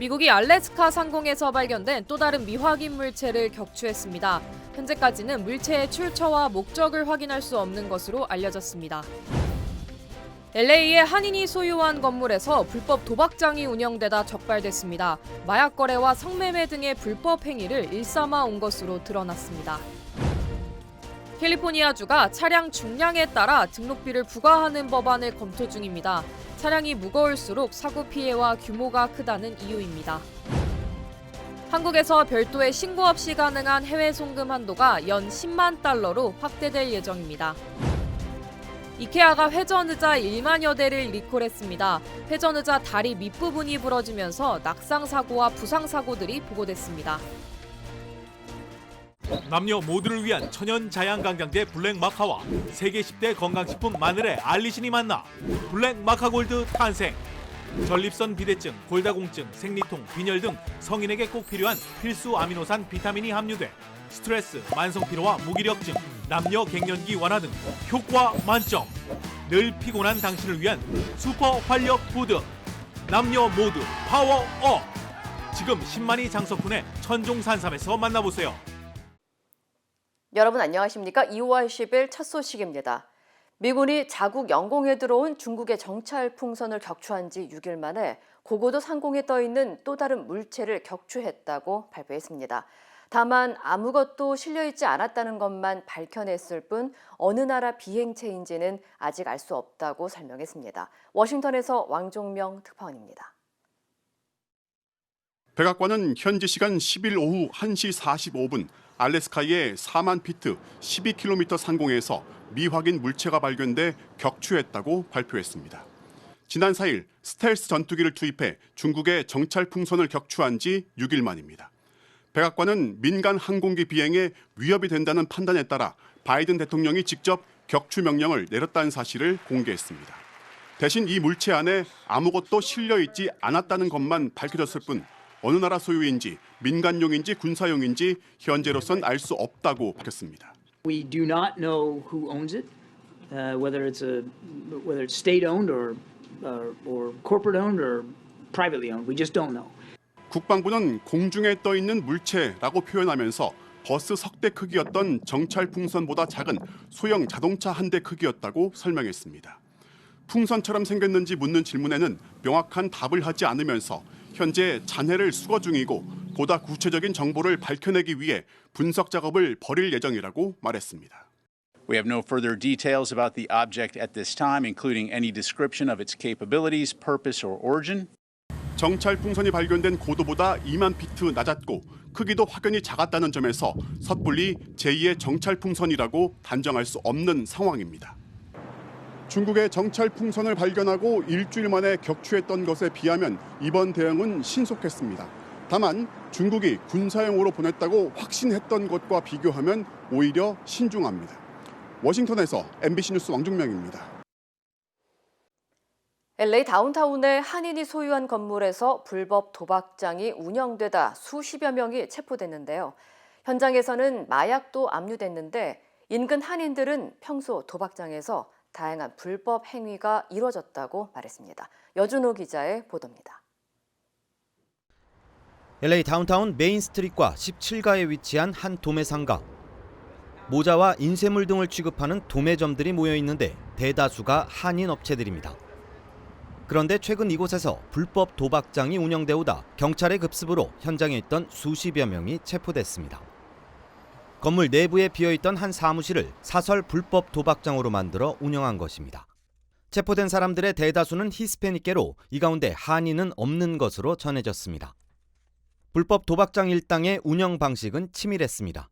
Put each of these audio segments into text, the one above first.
미국이 알래스카 상공에서 발견된 또 다른 미확인 물체를 격추했습니다. 현재까지는 물체의 출처와 목적을 확인할 수 없는 것으로 알려졌습니다. LA의 한인이 소유한 건물에서 불법 도박장이 운영되다 적발됐습니다. 마약 거래와 성매매 등의 불법 행위를 일삼아 온 것으로 드러났습니다. 캘리포니아주가 차량 중량에 따라 등록비를 부과하는 법안을 검토 중입니다. 차량이 무거울수록 사고 피해와 규모가 크다는 이유입니다. 한국에서 별도의 신고 없이 가능한 해외 송금 한도가 연 10만 달러로 확대될 예정입니다. 이케아가 회전의자 1만여 대를 리콜했습니다. 회전의자 다리 밑부분이 부러지면서 낙상사고와 부상사고들이 보고됐습니다. 남녀 모두를 위한 천연 자양강장제 블랙마카와 세계 10대 건강식품 마늘의 알리신이 만나 블랙마카골드 탄생. 전립선 비대증, 골다공증, 생리통, 빈혈 등 성인에게 꼭 필요한 필수 아미노산 비타민이 함유돼 스트레스, 만성피로와 무기력증, 남녀 갱년기 완화 등 효과 만점. 늘 피곤한 당신을 위한 슈퍼 활력 푸드. 남녀 모두 파워업. 지금 10만이 장석훈의 천종산삼에서 만나보세요. 여러분 안녕하십니까? 2월 10일 첫 소식입니다. 미군이 자국 영공에 들어온 중국의 정찰 풍선을 격추한 지 6일 만에 고고도 상공에 떠 있는 또 다른 물체를 격추했다고 발표했습니다. 다만 아무것도 실려있지 않았다는 것만 밝혀냈을 뿐 어느 나라 비행체인지는 아직 알 수 없다고 설명했습니다. 워싱턴에서 왕종명 특파원입니다. 백악관은 현지 시간 10일 오후 1시 45분 알래스카의 4만 피트 12km 상공에서 미확인 물체가 발견돼 격추했다고 발표했습니다. 지난 4일 스텔스 전투기를 투입해 중국의 정찰 풍선을 격추한 지 6일 만입니다. 백악관은 민간 항공기 비행에 위협이 된다는 판단에 따라 바이든 대통령이 직접 격추 명령을 내렸다는 사실을 공개했습니다. 대신 이 물체 안에 아무것도 실려있지 않았다는 것만 밝혀졌을 뿐 어느 나라 소유인지 민간용인지 군사용인지 현재로선 알 수 없다고 밝혔습니다. We do not know who owns it, whether it's state-owned or corporate-owned or privately owned. We just don't know. 국방부는 공중에 떠 있는 물체라고 표현하면서 버스 석 대 크기였던 정찰 풍선보다 작은 소형 자동차 한 대 크기였다고 설명했습니다. 풍선처럼 생겼는지 묻는 질문에는 명확한 답을 하지 않으면서 현재 잔해를 수거 중이고 보다 구체적인 정보를 밝혀내기 위해 분석 작업을 벌일 예정이라고 말했습니다. We have no further details about the object at this time, including any description of its capabilities, purpose, or origin. 정찰 풍선이 발견된 고도보다 2만 피트 낮았고 크기도 확연히 작았다는 점에서 섣불리 제2의 정찰 풍선이라고 단정할 수 없는 상황입니다. 중국의 정찰 풍선을 발견하고 일주일 만에 격추했던 것에 비하면 이번 대응은 신속했습니다. 다만 중국이 군사용으로 보냈다고 확신했던 것과 비교하면 오히려 신중합니다. 워싱턴에서 MBC 뉴스 왕종명입니다. LA 다운타운의 한인이 소유한 건물에서 불법 도박장이 운영되다 수십여 명이 체포됐는데요. 현장에서는 마약도 압류됐는데 인근 한인들은 평소 도박장에서 다양한 불법 행위가 이루어졌다고 말했습니다. 여준호 기자의 보도입니다. LA 다운타운 메인스트리트과 17가에 위치한 한 도매상가. 모자와 인쇄물 등을 취급하는 도매점들이 모여 있는데 대다수가 한인 업체들입니다. 그런데 최근 이곳에서 불법 도박장이 운영돼 오다 경찰의 급습으로 현장에 있던 수십여 명이 체포됐습니다. 건물 내부에 비어있던 한 사무실을 사설 불법 도박장으로 만들어 운영한 것입니다. 체포된 사람들의 대다수는 히스패닉계로 이 가운데 한인은 없는 것으로 전해졌습니다. 불법 도박장 일당의 운영 방식은 치밀했습니다.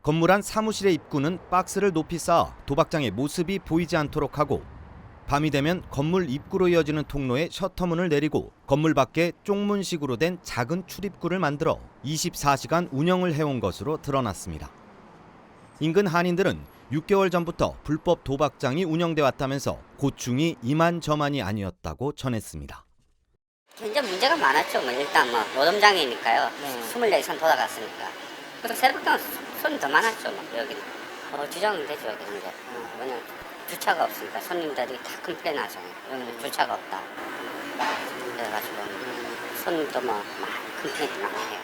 건물 안 사무실의 입구는 박스를 높이 쌓아 도박장의 모습이 보이지 않도록 하고 밤이 되면 건물 입구로 이어지는 통로에 셔터문을 내리고 건물 밖에 쪽문식으로 된 작은 출입구를 만들어 24시간 운영을 해온 것으로 드러났습니다. 인근 한인들은 6개월 전부터 불법 도박장이 운영돼 왔다면서 고충이 이만저만이 아니었다고 전했습니다. 굉장히 문제가 많았죠. 일단 노점장이니까요. 24시간 돌아갔으니까. 그래서 새벽부터 손이 더 많았죠. 여기는. 주장은 되죠. 여기는 이제. 왜냐면 주차가 없으니까 손님들이 다 컴플레인 하잖아요. 여기는 주차가 없다. 그래가지고 손도 뭐 컴플레인이 많아요.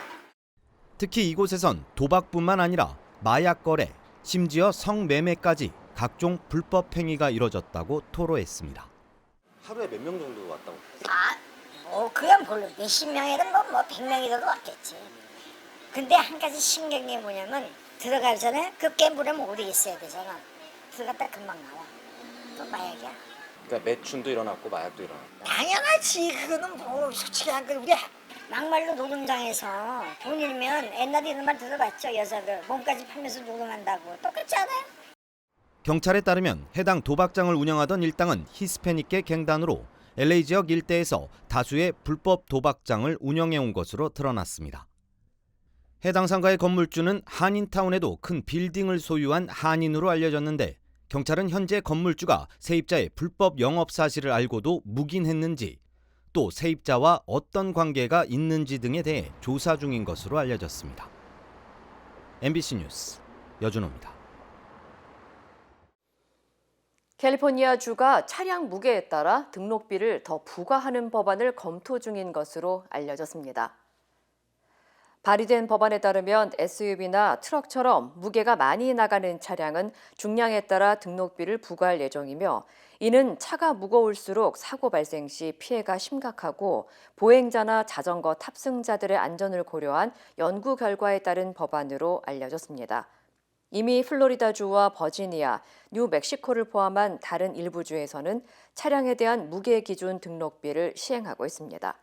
특히 이곳에선 도박뿐만 아니라 마약 거래, 심지어 성매매까지 각종 불법 행위가 이뤄졌다고 토로했습니다. 하루에 몇 명 정도 왔다고? 그냥 별로 몇십 명이든 뭐 100명이라도 왔겠지. 근데 한 가지 신경이 뭐냐면 들어가기 전에 그 갬블에 오래 있어야 되잖아. 들어갔다 금방 나와. 또 마약이야. 그러니까 매춘도 일어났고 마약도 일어났고. 당연하지. 그거는 뭐 솔직히 우리 막말로 노동장에서 돈 잃으면 옛날에 이런 말 들어봤죠. 여자들 몸까지 팔면서 노동한다고. 똑같지 않아요? 경찰에 따르면 해당 도박장을 운영하던 일당은 히스패닉계 갱단으로 LA 지역 일대에서 다수의 불법 도박장을 운영해온 것으로 드러났습니다. 해당 상가의 건물주는 한인타운에도 큰 빌딩을 소유한 한인으로 알려졌는데 경찰은 현재 건물주가 세입자의 불법 영업 사실을 알고도 묵인했는지 또 세입자와 어떤 관계가 있는지 등에 대해 조사 중인 것으로 알려졌습니다. MBC 뉴스 여준호입니다. 캘리포니아주가 차량 무게에 따라 등록비를 더 부과하는 법안을 검토 중인 것으로 알려졌습니다. 발의된 법안에 따르면 SUV나 트럭처럼 무게가 많이 나가는 차량은 중량에 따라 등록비를 부과할 예정이며 이는 차가 무거울수록 사고 발생 시 피해가 심각하고 보행자나 자전거 탑승자들의 안전을 고려한 연구 결과에 따른 법안으로 알려졌습니다. 이미 플로리다주와 버지니아, 뉴멕시코를 포함한 다른 일부 주에서는 차량에 대한 무게 기준 등록비를 시행하고 있습니다.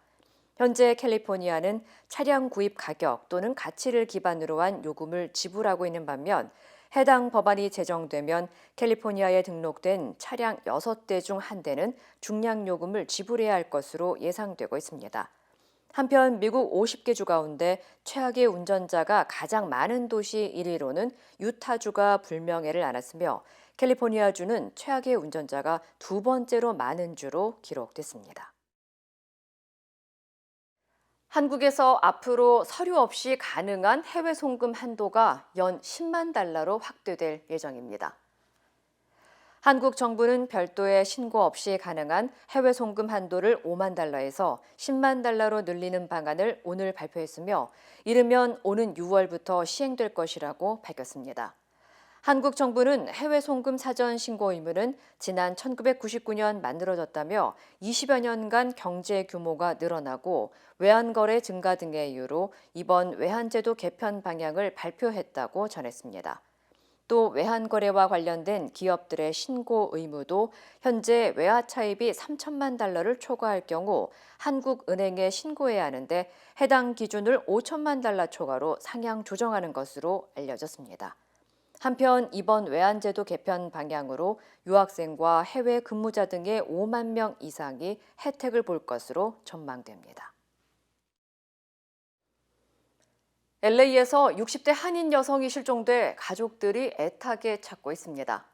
현재 캘리포니아는 차량 구입 가격 또는 가치를 기반으로 한 요금을 지불하고 있는 반면 해당 법안이 제정되면 캘리포니아에 등록된 차량 6대 중 1대는 중량 요금을 지불해야 할 것으로 예상되고 있습니다. 한편 미국 50개 주 가운데 최악의 운전자가 가장 많은 도시 1위로는 유타주가 불명예를 안았으며 캘리포니아주는 최악의 운전자가 2번째로 많은 주로 기록됐습니다. 한국에서 앞으로 서류 없이 가능한 해외 송금 한도가 연 10만 달러로 확대될 예정입니다. 한국 정부는 별도의 신고 없이 가능한 해외 송금 한도를 5만 달러에서 10만 달러로 늘리는 방안을 오늘 발표했으며 이르면 오는 6월부터 시행될 것이라고 밝혔습니다. 한국 정부는 해외 송금 사전 신고 의무는 지난 1999년 만들어졌다며 20여 년간 경제 규모가 늘어나고 외환 거래 증가 등의 이유로 이번 외환제도 개편 방향을 발표했다고 전했습니다. 또 외환거래와 관련된 기업들의 신고 의무도 현재 외화 차입이 3천만 달러를 초과할 경우 한국은행에 신고해야 하는데 해당 기준을 5천만 달러 초과로 상향 조정하는 것으로 알려졌습니다. 한편 이번 외환제도 개편 방향으로 유학생과 해외 근무자 등의 5만 명 이상이 혜택을 볼 것으로 전망됩니다. LA에서 60대 한인 여성이 실종돼 가족들이 애타게 찾고 있습니다.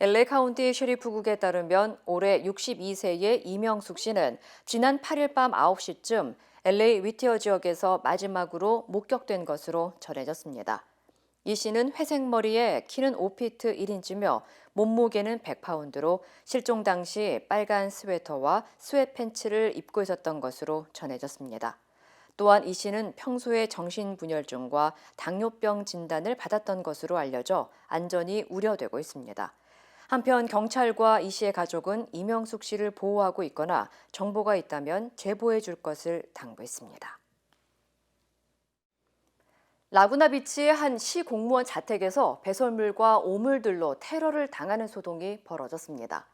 LA 카운티 셰리프국에 따르면 올해 62세의 이명숙 씨는 지난 8일 밤 9시쯤 LA 위티어 지역에서 마지막으로 목격된 것으로 전해졌습니다. 이 씨는 회색 머리에 키는 5피트 1인치며 몸무게는 100파운드로 실종 당시 빨간 스웨터와 스웨트팬츠를 입고 있었던 것으로 전해졌습니다. 또한 이 씨는 평소에 정신분열증과 당뇨병 진단을 받았던 것으로 알려져 안전이 우려되고 있습니다. 한편 경찰과 이 씨의 가족은 이명숙 씨를 보호하고 있거나 정보가 있다면 제보해 줄 것을 당부했습니다. 라구나비치의 한 시 공무원 자택에서 배설물과 오물들로 테러를 당하는 소동이 벌어졌습니다.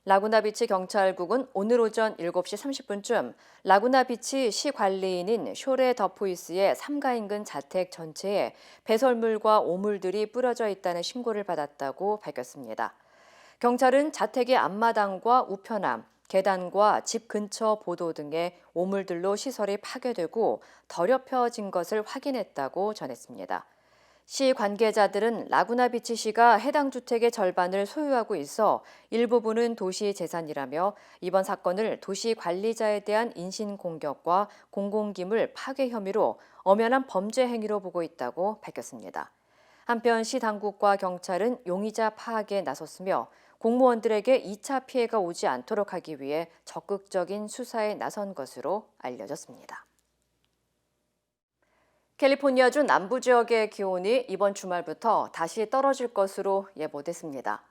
라구나비치 경찰국은 오늘 오전 7시 30분쯤 라구나비치 시 관리인인 쇼레 더푸이스의 3가 인근 자택 전체에 배설물과 오물들이 뿌려져 있다는 신고를 받았다고 밝혔습니다. 경찰은 자택의 앞마당과 우편함, 계단과 집 근처 보도 등의 오물들로 시설이 파괴되고 더럽혀진 것을 확인했다고 전했습니다. 시 관계자들은 라구나비치 시가 해당 주택의 절반을 소유하고 있어 일부분은 도시 재산이라며 이번 사건을 도시 관리자에 대한 인신공격과 공공기물 파괴 혐의로 엄연한 범죄 행위로 보고 있다고 밝혔습니다. 한편 시 당국과 경찰은 용의자 파악에 나섰으며 공무원들에게 2차 피해가 오지 않도록 하기 위해 적극적인 수사에 나선 것으로 알려졌습니다. 캘리포니아주 남부 지역의 기온이 이번 주말부터 다시 떨어질 것으로 예보됐습니다.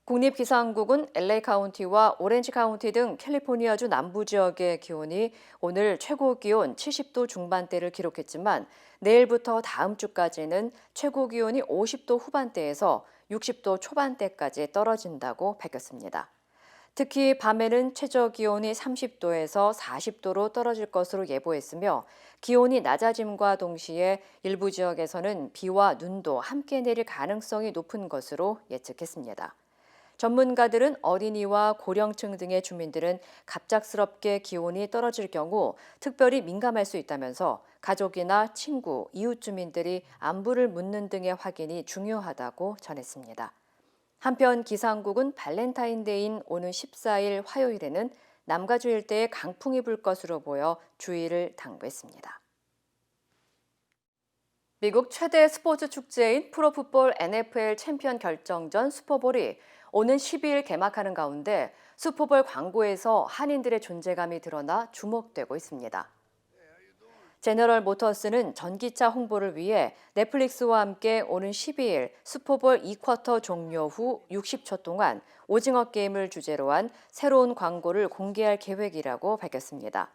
국립기상국은 LA 카운티와 오렌지 카운티 등 캘리포니아주 남부 지역의 기온이 오늘 최고 기온 70도 중반대를 기록했지만 내일부터 다음 주까지는 최고 기온이 50도 후반대에서 60도 초반대까지 떨어진다고 밝혔습니다. 특히 밤에는 최저 기온이 30도에서 40도로 떨어질 것으로 예보했으며 기온이 낮아짐과 동시에 일부 지역에서는 비와 눈도 함께 내릴 가능성이 높은 것으로 예측했습니다. 전문가들은 어린이와 고령층 등의 주민들은 갑작스럽게 기온이 떨어질 경우 특별히 민감할 수 있다면서 가족이나 친구, 이웃 주민들이 안부를 묻는 등의 확인이 중요하다고 전했습니다. 한편 기상국은 발렌타인데이인 오는 14일 화요일에는 남가주 일대에 강풍이 불 것으로 보여 주의를 당부했습니다. 미국 최대 스포츠 축제인 프로풋볼 NFL 챔피언 결정전 슈퍼볼이 오는 12일 개막하는 가운데 슈퍼볼 광고에서 한인들의 존재감이 드러나 주목되고 있습니다. 제너럴 모터스는 전기차 홍보를 위해 넷플릭스와 함께 오는 12일 슈퍼볼 2쿼터 종료 후 60초 동안 오징어 게임을 주제로 한 새로운 광고를 공개할 계획이라고 밝혔습니다.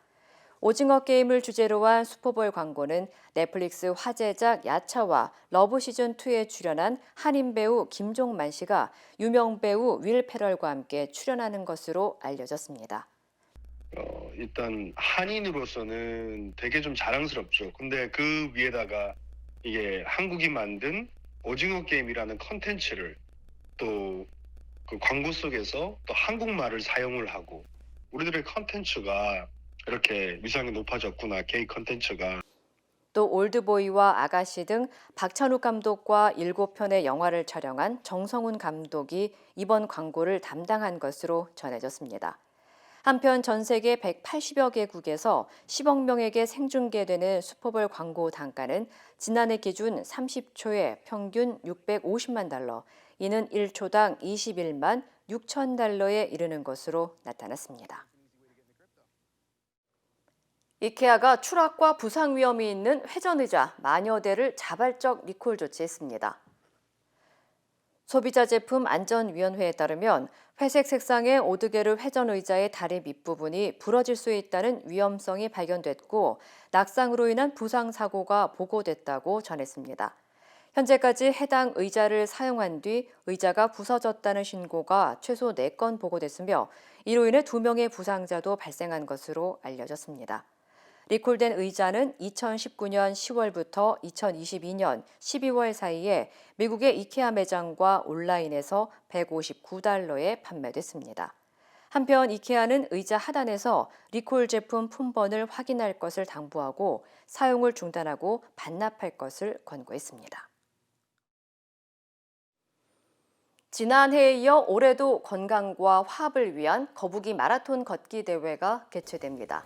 오징어 게임을 주제로 한 슈퍼볼 광고는 넷플릭스 화제작 야차와 러브 시즌2에 출연한 한인 배우 김종만 씨가 유명 배우 윌 페럴과 함께 출연하는 것으로 알려졌습니다. 일단 한인으로서는 되게 좀 자랑스럽죠. 근데 그 위에다가 이게 한국이 만든 오징어 게임이라는 컨텐츠를 또 그 광고 속에서 또 한국말을 사용을 하고 우리들의 컨텐츠가 이렇게 위상이 높아졌구나, 게이 컨텐츠가. 또 올드보이와 아가씨 등 박찬욱 감독과 7편의 영화를 촬영한 정성훈 감독이 이번 광고를 담당한 것으로 전해졌습니다. 한편 전 세계 180여 개국에서 10억 명에게 생중계되는 슈퍼볼 광고 단가는 지난해 기준 30초에 평균 650만 달러, 이는 1초당 21만 6천 달러에 이르는 것으로 나타났습니다. 이케아가 추락과 부상 위험이 있는 회전의자 만여 대를 자발적 리콜 조치했습니다. 소비자 제품 안전위원회에 따르면 회색 색상의 오드게르 회전의자의 다리 밑부분이 부러질 수 있다는 위험성이 발견됐고 낙상으로 인한 부상 사고가 보고됐다고 전했습니다. 현재까지 해당 의자를 사용한 뒤 의자가 부서졌다는 신고가 최소 4건 보고됐으며 이로 인해 2명의 부상자도 발생한 것으로 알려졌습니다. 리콜된 의자는 2019년 10월부터 2022년 12월 사이에 미국의 이케아 매장과 온라인에서 $159에 판매됐습니다. 한편 이케아는 의자 하단에서 리콜 제품 품번을 확인할 것을 당부하고 사용을 중단하고 반납할 것을 권고했습니다. 지난해에 이어 올해도 건강과 화합을 위한 거북이 마라톤 걷기 대회가 개최됩니다.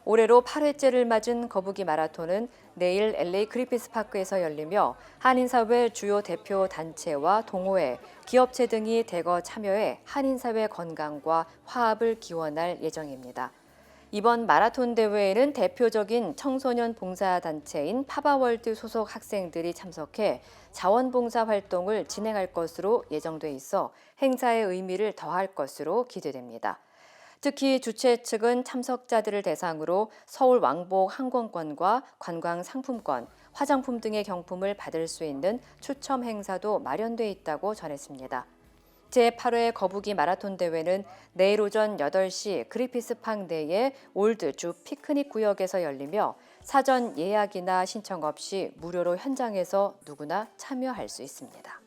올해로 8회째를 맞은 거북이 마라톤은 내일 LA 그리피스 파크에서 열리며 한인사회 주요 대표 단체와 동호회, 기업체 등이 대거 참여해 한인사회 건강과 화합을 기원할 예정입니다. 이번 마라톤 대회에는 대표적인 청소년 봉사단체인 파바월드 소속 학생들이 참석해 자원봉사 활동을 진행할 것으로 예정돼 있어 행사의 의미를 더할 것으로 기대됩니다. 특히 주최 측은 참석자들을 대상으로 서울 왕복 항공권과 관광 상품권, 화장품 등의 경품을 받을 수 있는 추첨 행사도 마련돼 있다고 전했습니다. 제8회 거북이 마라톤 대회는 내일 오전 8시 그리피스 파크 내의 올드 주 피크닉 구역에서 열리며 사전 예약이나 신청 없이 무료로 현장에서 누구나 참여할 수 있습니다.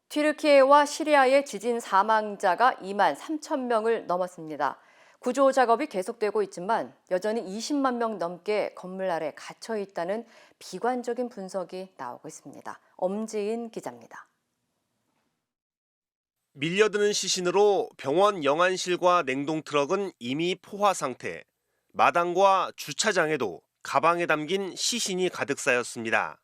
튀르키예와 시리아의 지진 사망자가 2만 3천 명을 넘었습니다. 구조 작업이 계속되고 있지만 여전히 20만 명 넘게 건물 아래 갇혀 있다는 비관적인 분석이 나오고 있습니다. 엄지인 기자입니다. 밀려드는 시신으로 병원 영안실과 냉동트럭은 이미 포화 상태, 마당과 주차장에도 가방에 담긴 시신이 가득 쌓였습니다.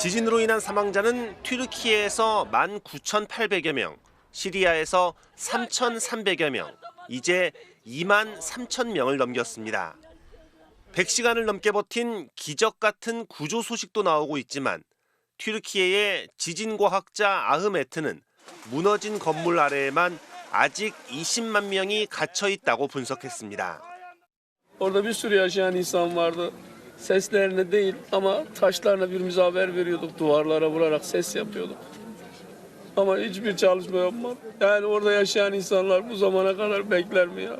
지진으로 인한 사망자는 튀르키예에서 19,800여 명, 시리아에서 3,300여 명, 이제 23,000명을 넘겼습니다. 100시간을 넘게 버틴 기적 같은 구조 소식도 나오고 있지만 튀르키예의 지진과학자 아흐메트는 무너진 건물 아래에만 azik 20만 명이 갇혀 있다고 분석했습니다. Orada bir sürü yaşayan insan vardı. Seslerini değil ama taşlarla birbirimize haber veriyorduk. Duvarlara vurarak ses yapıyorduk. Ama hiçbir çalışma yapmadı. Yani orada yaşayan insanlar bu zamana kadar bekler mi ya?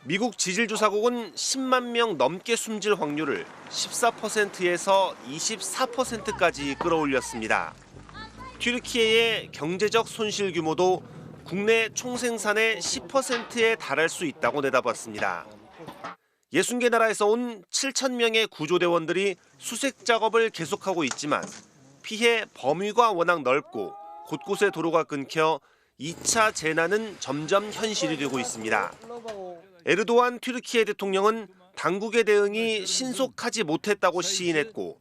미국 지질조사국은 10만 명 넘게 숨질 확률을 14%에서 24%까지 끌어올렸습니다. 튀르키예의 경제적 손실 규모도 국내 총생산의 10%에 달할 수 있다고 내다봤습니다. 60개 나라에서 온 7,000명의 구조대원들이 수색 작업을 계속하고 있지만 피해 범위가 워낙 넓고 곳곳에 도로가 끊겨 2차 재난은 점점 현실이 되고 있습니다. 에르도안 튀르키예 대통령은 당국의 대응이 신속하지 못했다고 시인했고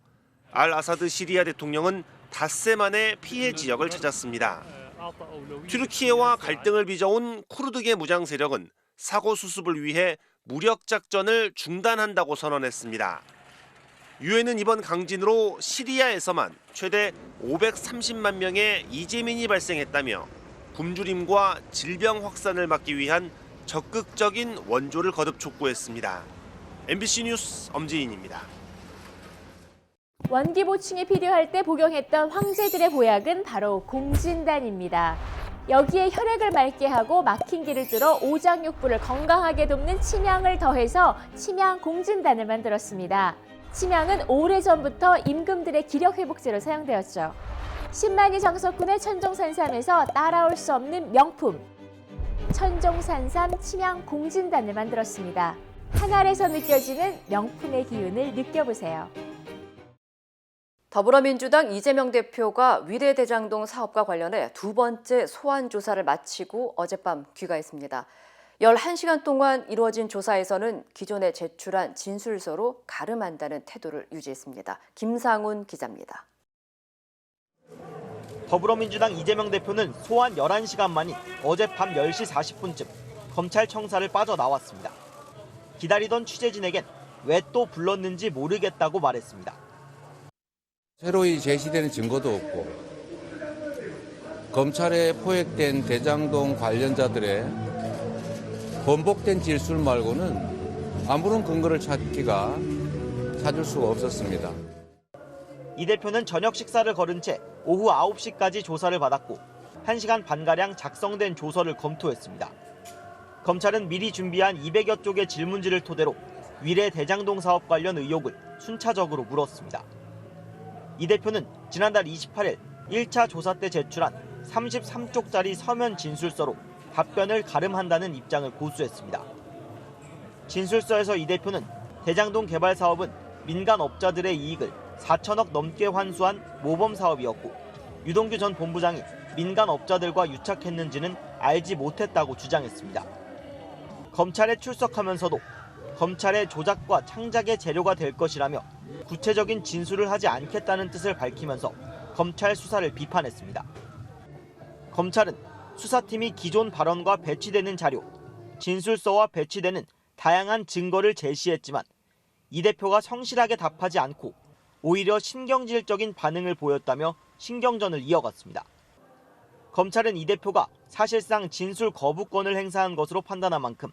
알 아사드 시리아 대통령은 닷새 만에 피해 지역을 찾았습니다. 튀르키예와 갈등을 빚어온 쿠르드계 무장 세력은 사고 수습을 위해 무력 작전을 중단한다고 선언했습니다. 유엔은 이번 강진으로 시리아에서만 최대 530만 명의 이재민이 발생했다며 굶주림과 질병 확산을 막기 위한 적극적인 원조를 거듭 촉구했습니다. MBC 뉴스 엄지인입니다. 원기 보충이 필요할 때 복용했던 황제들의 보약은 바로 공진단입니다. 여기에 혈액을 맑게 하고 막힌 길을 뚫어 오장육부를 건강하게 돕는 침향을 더해서 침향 공진단을 만들었습니다. 침향은 오래전부터 임금들의 기력 회복제로 사용되었죠. 10만이 정석군의 천종산삼에서 따라올 수 없는 명품 천종산삼 침향 공진단을 만들었습니다. 한 알에서 느껴지는 명품의 기운을 느껴보세요. 더불어민주당 이재명 대표가 위례대장동 사업과 관련해 두 번째 소환 조사를 마치고 어젯밤 귀가했습니다. 11시간 동안 이루어진 조사에서는 기존에 제출한 진술서로 가름한다는 태도를 유지했습니다. 김상훈 기자입니다. 더불어민주당 이재명 대표는 소환 11시간 만인 어젯밤 10시 40분쯤 검찰청사를 빠져나왔습니다. 기다리던 취재진에겐 왜 또 불렀는지 모르겠다고 말했습니다. 새로이 제시되는 증거도 없고 검찰에 포획된 대장동 관련자들의 번복된 진술 말고는 아무런 근거를 찾을 수가 없었습니다. 이 대표는 저녁 식사를 거른 채 오후 9시까지 조사를 받았고 1시간 반가량 작성된 조서를 검토했습니다. 검찰은 미리 준비한 200여 쪽의 질문지를 토대로 위례 대장동 사업 관련 의혹을 순차적으로 물었습니다. 이 대표는 지난달 28일 1차 조사 때 제출한 33쪽짜리 서면 진술서로 답변을 가름한다는 입장을 고수했습니다. 진술서에서 이 대표는 대장동 개발 사업은 민간 업자들의 이익을 4천억 넘게 환수한 모범 사업이었고 유동규 전 본부장이 민간 업자들과 유착했는지는 알지 못했다고 주장했습니다. 검찰에 출석하면서도 검찰의 조작과 창작의 재료가 될 것이라며 구체적인 진술을 하지 않겠다는 뜻을 밝히면서 검찰 수사를 비판했습니다. 검찰은 수사팀이 기존 발언과 배치되는 자료, 진술서와 배치되는 다양한 증거를 제시했지만 이 대표가 성실하게 답하지 않고 오히려 신경질적인 반응을 보였다며 신경전을 이어갔습니다. 검찰은 이 대표가 사실상 진술 거부권을 행사한 것으로 판단한 만큼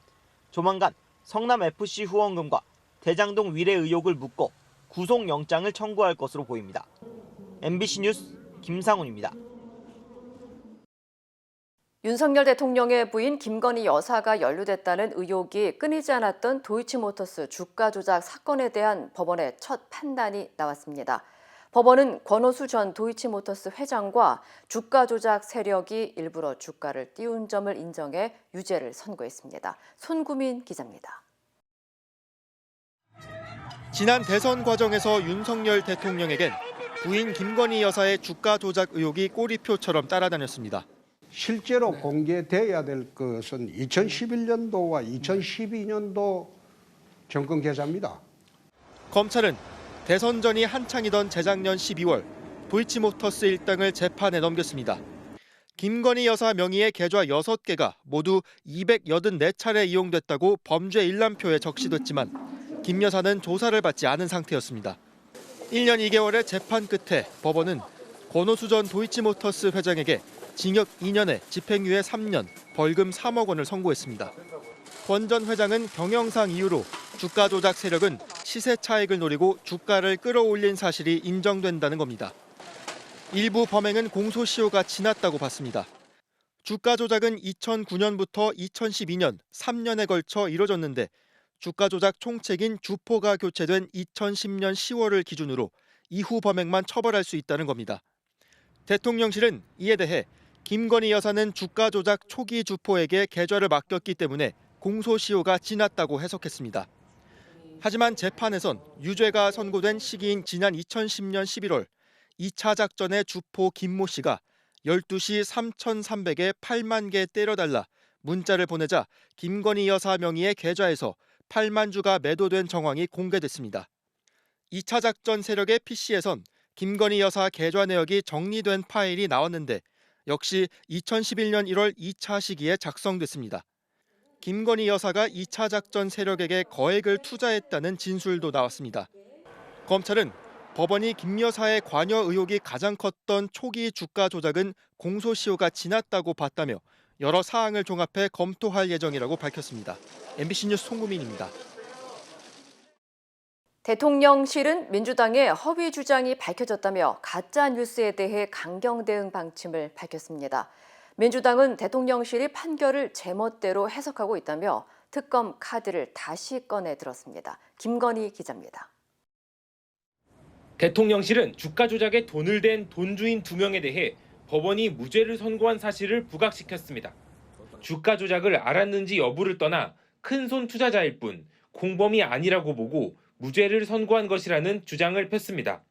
조만간 성남FC 후원금과 대장동 위례 의혹을 묶어 구속영장을 청구할 것으로 보입니다. MBC 뉴스 김상훈입니다. 윤석열 대통령의 부인 김건희 여사가 연루됐다는 의혹이 끊이지 않았던 도이치모터스 주가 조작 사건에 대한 법원의 첫 판단이 나왔습니다. 법원은 권오수 전 도이치모터스 회장과 주가 조작 세력이 일부러 주가를 띄운 점을 인정해 유죄를 선고했습니다. 손구민 기자입니다. 지난 대선 과정에서 윤석열 대통령에겐 부인 김건희 여사의 주가 조작 의혹이 꼬리표처럼 따라다녔습니다. 실제로 공개돼야 될 것은 2011년도와 2012년도 정권 계좌입니다. 검찰은 대선전이 한창이던 재작년 12월 도이치모터스 일당을 재판에 넘겼습니다. 김건희 여사 명의의 계좌 6개가 모두 284차례 이용됐다고 범죄 일람표에 적시됐지만 김 여사는 조사를 받지 않은 상태였습니다. 1년 2개월의 재판 끝에 법원은 권오수 전 도이치모터스 회장에게 징역 2년에 집행유예 3년, 벌금 3억 원을 선고했습니다. 권 전 회장은 경영상 이유로 주가 조작 세력은 시세 차익을 노리고 주가를 끌어올린 사실이 인정된다는 겁니다. 일부 범행은 공소시효가 지났다고 봤습니다. 주가 조작은 2009년부터 2012년 3년에 걸쳐 이뤄졌는데 주가 조작 총책인 주포가 교체된 2010년 10월을 기준으로 이후 범행만 처벌할 수 있다는 겁니다. 대통령실은 이에 대해 김건희 여사는 주가 조작 초기 주포에게 계좌를 맡겼기 때문에 공소시효가 지났다고 해석했습니다. 하지만 재판에선 유죄가 선고된 시기인 지난 2010년 11월 2차 작전의 주포 김모 씨가 12시 3,300에 8만 개 때려달라 문자를 보내자 김건희 여사 명의의 계좌에서 8만 주가 매도된 정황이 공개됐습니다. 2차 작전 세력의 PC에선 김건희 여사 계좌 내역이 정리된 파일이 나왔는데 역시 2011년 1월 2차 시기에 작성됐습니다. 김건희 여사가 2차 작전 세력에게 거액을 투자했다는 진술도 나왔습니다. 검찰은 법원이 김 여사의 관여 의혹이 가장 컸던 초기 주가 조작은 공소시효가 지났다고 봤다며 여러 사항을 종합해 검토할 예정이라고 밝혔습니다. MBC 뉴스 송구민입니다. 대통령실은 민주당의 허위 주장이 밝혀졌다며 가짜 뉴스에 대해 강경 대응 방침을 밝혔습니다. 민주당은 대통령실이 판결을 제멋대로 해석하고 있다며 특검 카드를 다시 꺼내 들었습니다. 김건희 기자입니다. 대통령실은 주가 조작에 돈을 댄 돈주인 2명에 대해 법원이 무죄를 선고한 사실을 부각시켰습니다. 주가 조작을 알았는지 여부를 떠나 큰손 투자자일 뿐 공범이 아니라고 보고 무죄를 선고한 것이라는 주장을 폈습니다.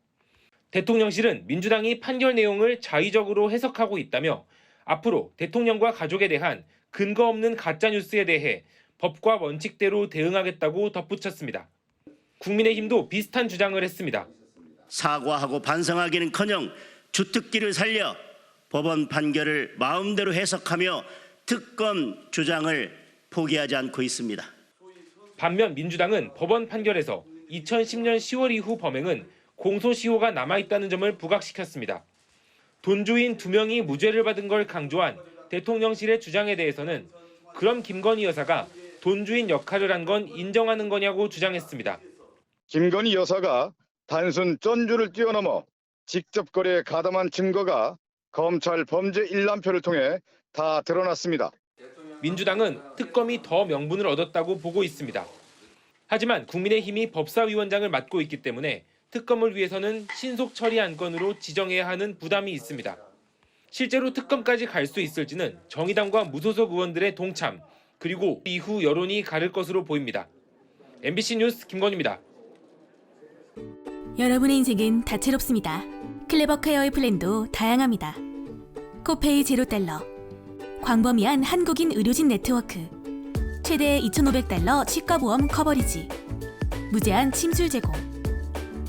대통령실은 민주당이 판결 내용을 자의적으로 해석하고 있다며 앞으로 대통령과 가족에 대한 근거 없는 가짜뉴스에 대해 법과 원칙대로 대응하겠다고 덧붙였습니다. 국민의힘도 비슷한 주장을 했습니다. 사과하고 반성하기는커녕 주특기를 살려 법원 판결을 마음대로 해석하며 특검 주장을 포기하지 않고 있습니다. 반면 민주당은 법원 판결에서 2010년 10월 이후 범행은 공소시효가 남아있다는 점을 부각시켰습니다. 돈주인 2명이 무죄를 받은 걸 강조한 대통령실의 주장에 대해서는 그럼 김건희 여사가 돈주인 역할을 한 건 인정하는 거냐고 주장했습니다. 김건희 여사가 단순 전주를 뛰어넘어 직접 거래에 가담한 증거가 검찰 범죄 일람표를 통해 다 드러났습니다. 민주당은 특검이 더 명분을 얻었다고 보고 있습니다. 하지만 국민의힘이 법사위원장을 맡고 있기 때문에 특검을 위해서는 신속 처리 안건으로 지정해야 하는 부담이 있습니다. 실제로 특검까지 갈 수 있을지는 정의당과 무소속 의원들의 동참, 그리고 이후 여론이 가를 것으로 보입니다. MBC 뉴스 김건희입니다. 여러분의 인생은 다채롭습니다. 클레버 케어의 플랜도 다양합니다. 코페이 $0, 광범위한 한국인 의료진 네트워크, 최대 $2,500 치과보험 커버리지, 무제한 침술 제공.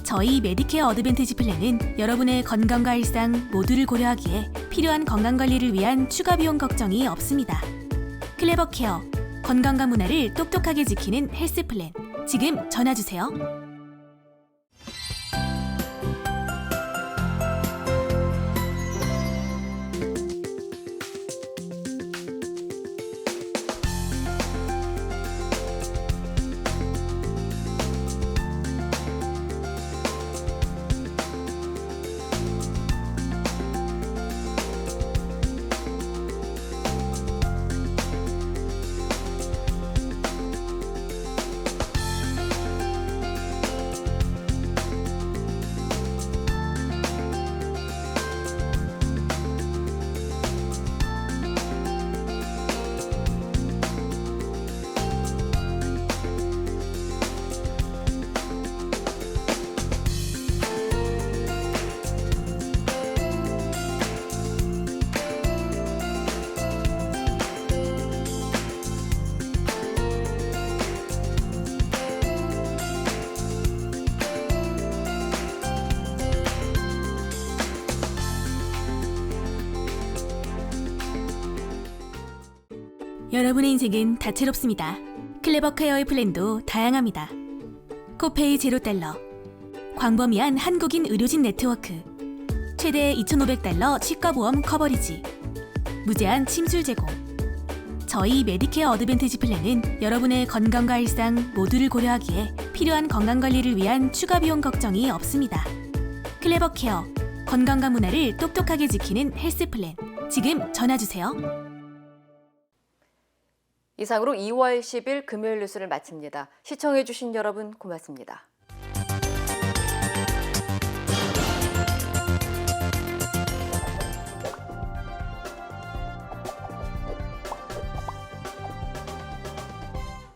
저희 메디케어 어드밴티지 플랜은 여러분의 건강과 일상 모두를 고려하기에 필요한 건강관리를 위한 추가 비용 걱정이 없습니다. 클레버 케어, 건강과 문화를 똑똑하게 지키는 헬스 플랜. 지금 전화주세요. 여러분의 인생은 다채롭습니다. 클레버 케어의 플랜도 다양합니다. 코페이 $0, 광범위한 한국인 의료진 네트워크, 최대 $2,500 치과보험 커버리지, 무제한 침술 제공. 저희 메디케어 어드밴티지 플랜은 여러분의 건강과 일상 모두를 고려하기에 필요한 건강관리를 위한 추가 비용 걱정이 없습니다. 클레버 케어, 건강과 문화를 똑똑하게 지키는 헬스 플랜. 지금 전화주세요. 이상으로 2월 10일 금요일 뉴스를 마칩니다. 시청해주신 여러분 고맙습니다.